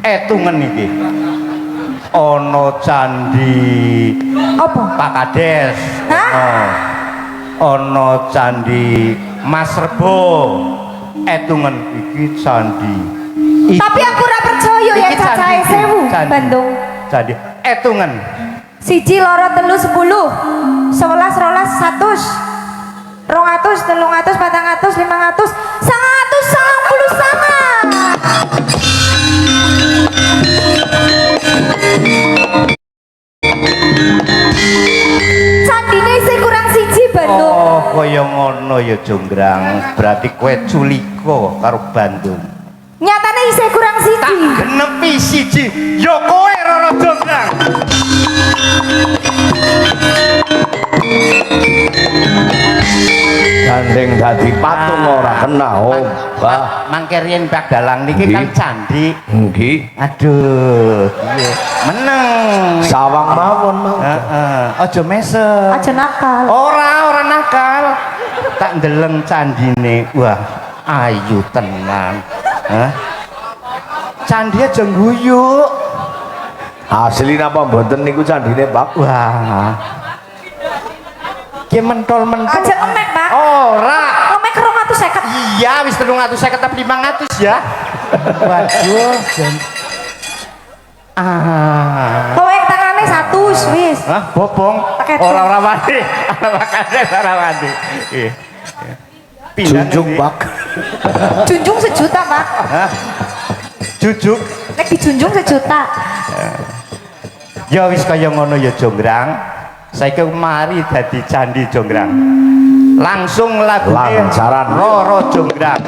Etungen iki. Ana candi Apa? Pak Kades. Hah? Ana candi Mas Rebo. Etungen iki candi. Tapi aku ora percaya ya cacahe 1000 Bandung. Candi Etungen. 1 2 3 10 11 12 100 200 300 400 500 sama. Candine isih kurang 1 Bandung. Oh, kaya ngono ya Jonggrang. Berarti kowe culika karo Bandung. Nyatane isih kurang 1. Tak genepi 1. Ya kowe Roro Jonggrang. Gandeng dadi patung ora kena obah. Mangke riyen Pak Dalang niki kan candi. Nggih. Aduh, iya. Meneng. Sawang mawon mau. Heeh. Aja mesem. Aja nakal. Ora nakal. Tak ndeleng candine. Wah, ayu tenan. Hah? Candi aja guyu. Asli napa mboten niku candine, Pak? Wah. Ki mentol-mentol. Aja ngemek, Pak. Ora. Ngemek 250. Iya, wis 350 tapi 500 ya. Waduh, jan. Kowe tangane 100 wis. Hah, bobong. Pakai Ora wani. Ora wani. Iya. Junjung, Pak. Junjung 1 juta, Pak. Hah? Jujuk. Nek dijunjung 1 juta. Ya wis kaya ngono ya Jonggrang. Saiki mari dadi candi Jonggrang. Langsung lagune Lancaran Roro Jonggrang.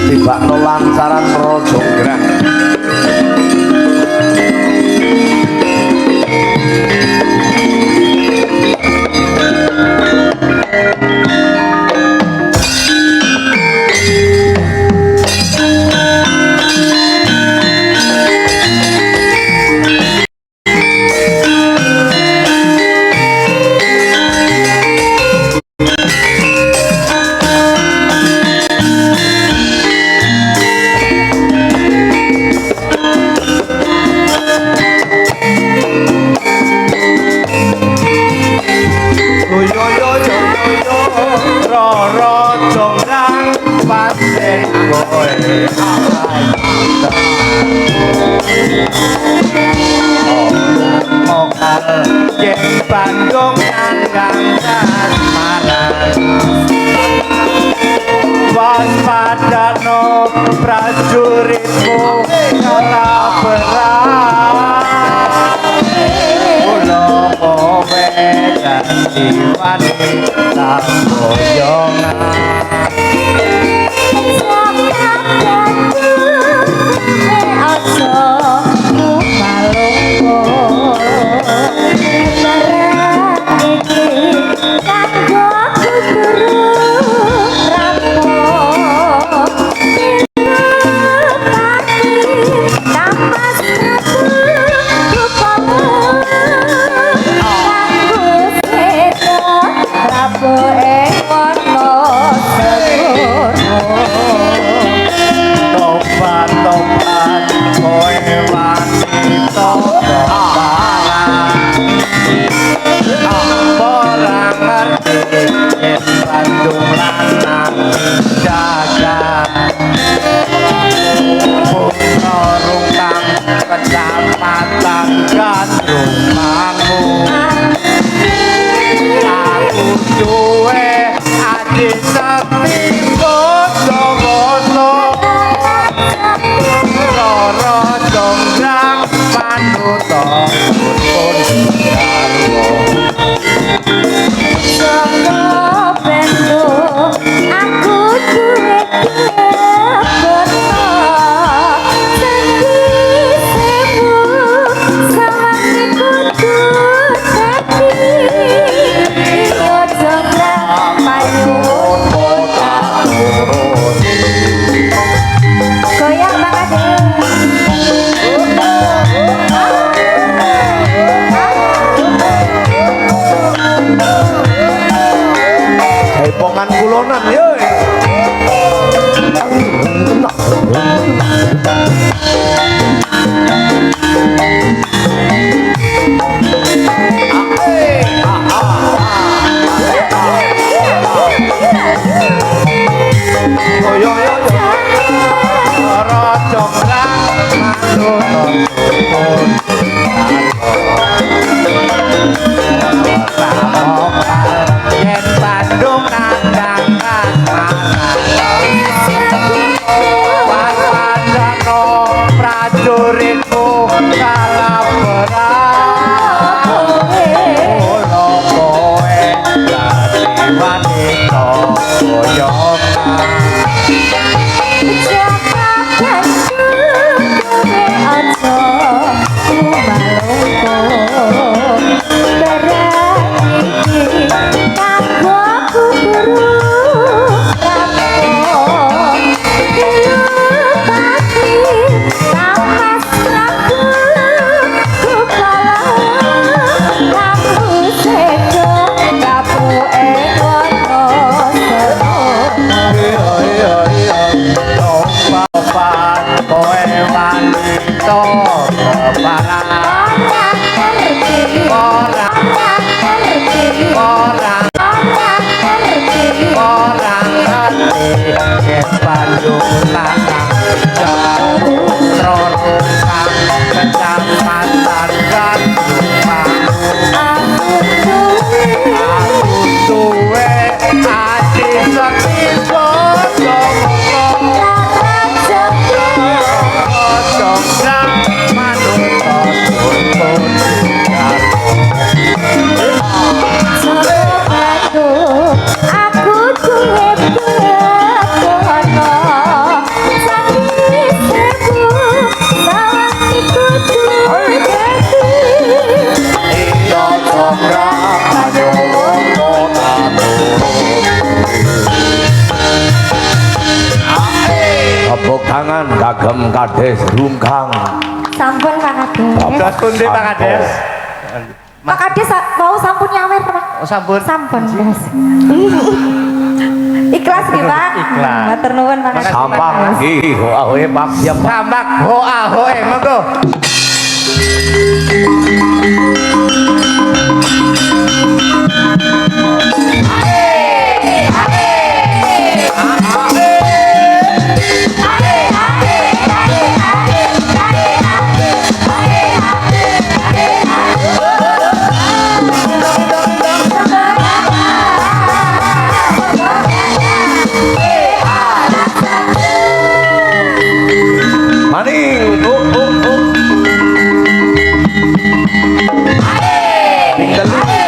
Tibakno lancaran Roro Jonggrang. Bandung nganggang kasmaran waspadano prajuritmu kala perang kula kowe dadi wanita boyongan Prabu ing warna kowe wanita keparang Orang ngerti orang Orang ngerti orang Orang ngerti orang ngerti yen panjulan jauh rorongkang kecamatan Gandrung Aku duwe duwe ati sekti bodoh Larang jembreng jonggrang manungsa tuntun Aku duwe begono Sangi sebu Sawang iku duwe iya jonggrang manungsa Tepuk tangan kagem kades rungkang. Sampun Pak Kades Terus pundi Pak Kades? Pak Kades mau sampun nyawer Pak Oh, sampun. Sampun Mas Ikhlas nggih Pak Ikhlas. Matur nuwun Pak Kades Sampang iki ahoe Pak siap Pak. Sambak hoa hoe monggo. Maning tinggal sisi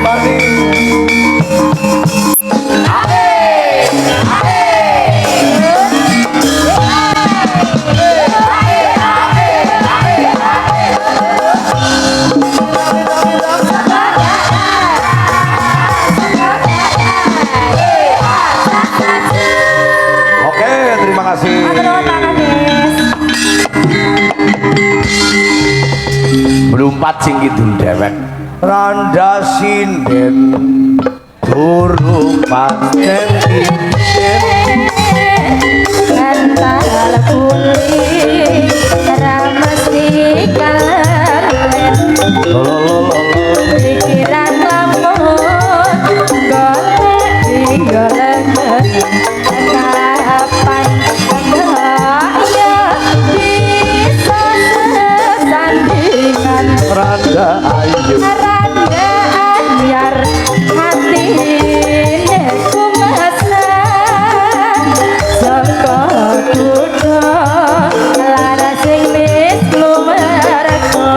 maning Oke, terima kasih. Matur nuwun Pak Kades Melumpat sing kidul dewek. Randa sinden turu pancen inden. Kantal kuli ramesti kalen Lololololo. pikiran lamun golek digolek harapan ya bisa sesandingan Randa ayu. Randa anyar hatine kumesan saka kuda laras sing wis lumerga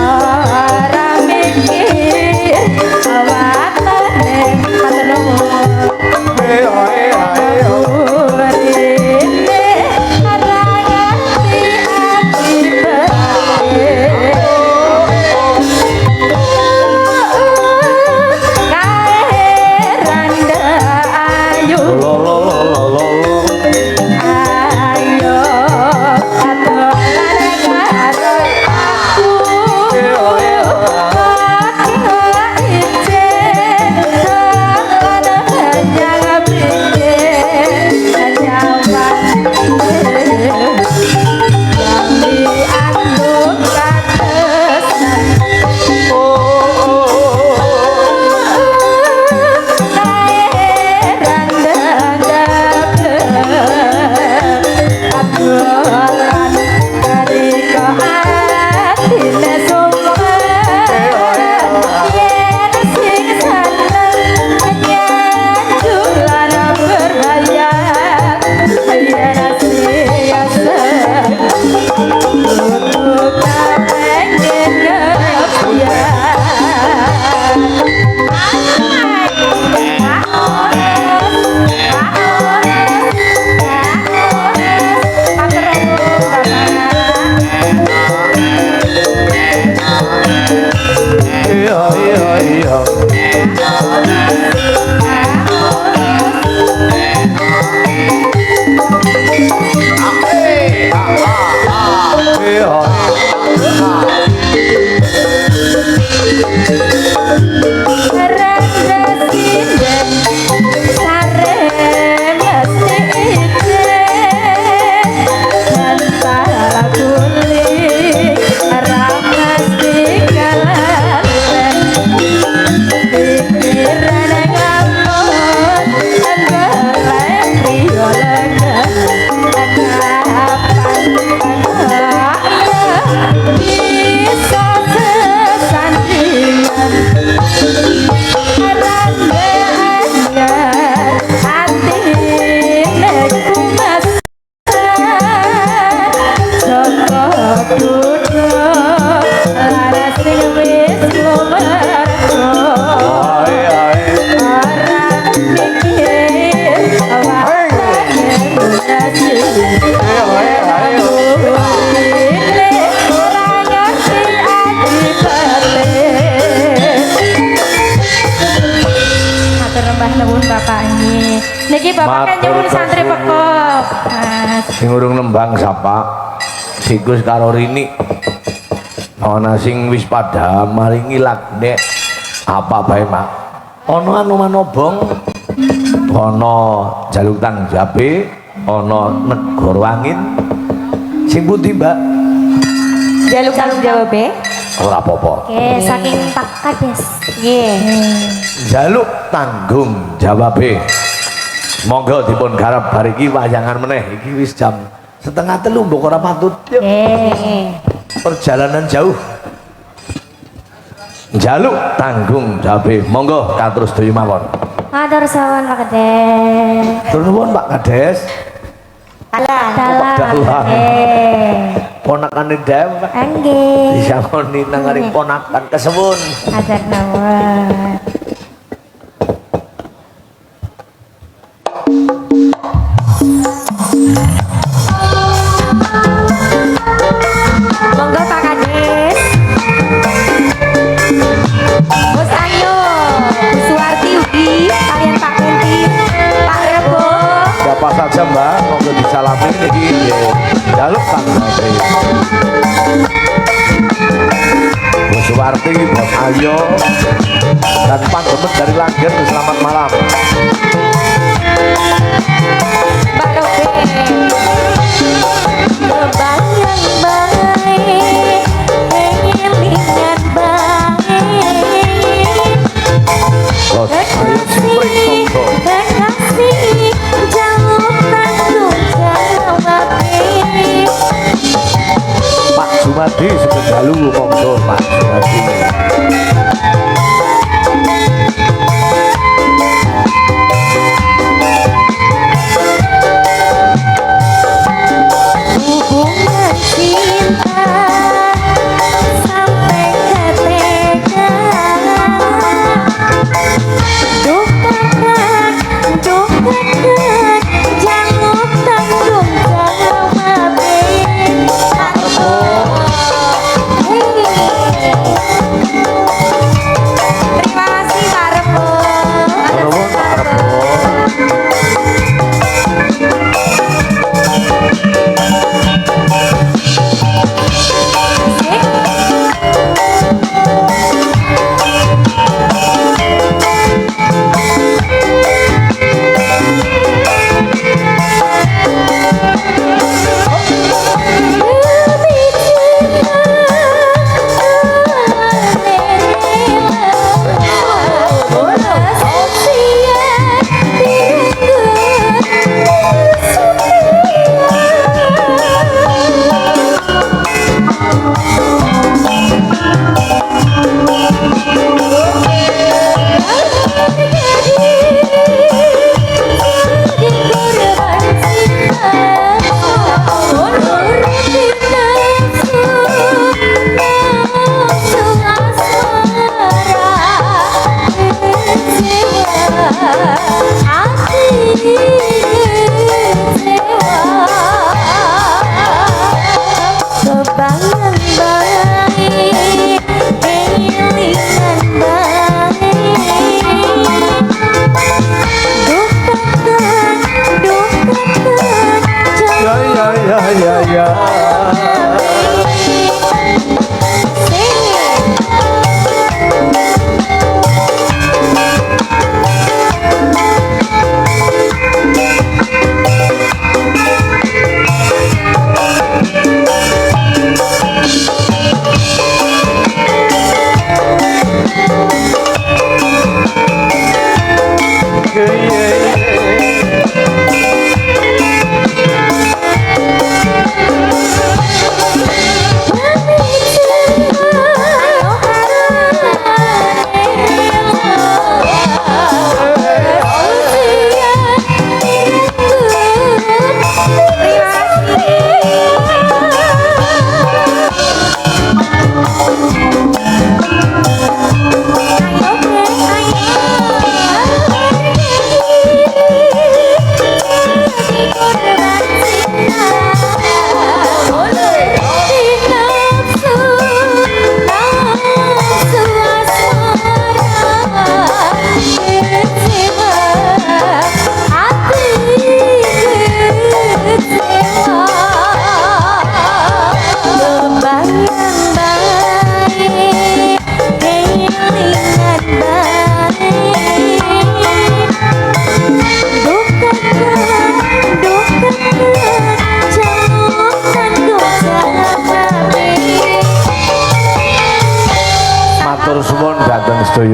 ora mikir awakane matur nuwun nggih. Niki Bapak kan Matur nyuwun santri kesuwun. pekop. Mas. Sing urung nembang sapa? Sigus karo Rini. Ana sing wis padha maringi lagune apa bae, Mak? Ana anu manobong, ana jaluk tang jabe, ana negara angin. Sing pundi, Mbak? Jaluk tanggung jawab e. Ora apa-apa. Oke, saking Pak Kades. Nggih. Jaluk tanggung jawabe. Monggo dipun garap bar iki wayangan meneh. Iki wis jam 2:30 mbok ora patut. Yuk. Nggih. Perjalanan jauh. Jaluk tanggung jawabe. Monggo katur sedaya mawon. Matur suwun Pak Kades. Tur nuwun Pak Kades. Dalan. Dalan. Nggih. Ponakane Dem. Nggih. Disangoni nang ngaring ponakan kesuwun. Matur nuwun. Monggo Pak Kades. Bos Ayu, Bu Suwarti ugi kalian Pak Kunti, Pak Rebo. Siapa saja Mbak, monggo disalami niki nggih. Jaluk tanggung jawabe. Bu Suwarti, Bos Ayo, dan Pandemet dari Langgen, selamat malam. Mbak Robe. Kebayang baik, pengelingan baik. Bos Ayo Simpring, monggo. Kekasih, jauh tanggung jawab. Pak Jumadi sebut dalu, monggo Pak Jumadi. Hubungan cinta sampai ke tega. Duh kakak, jauh tanggung jawab. Terima kasih Pak Rebo. Nuwun Pak Rebo.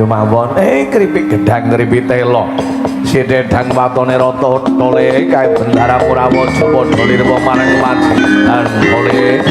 kaya mawon keripik gedang keripik telo sidedang watone rata tole kae bendara Kurawaja padha lirwa marang majikan oleh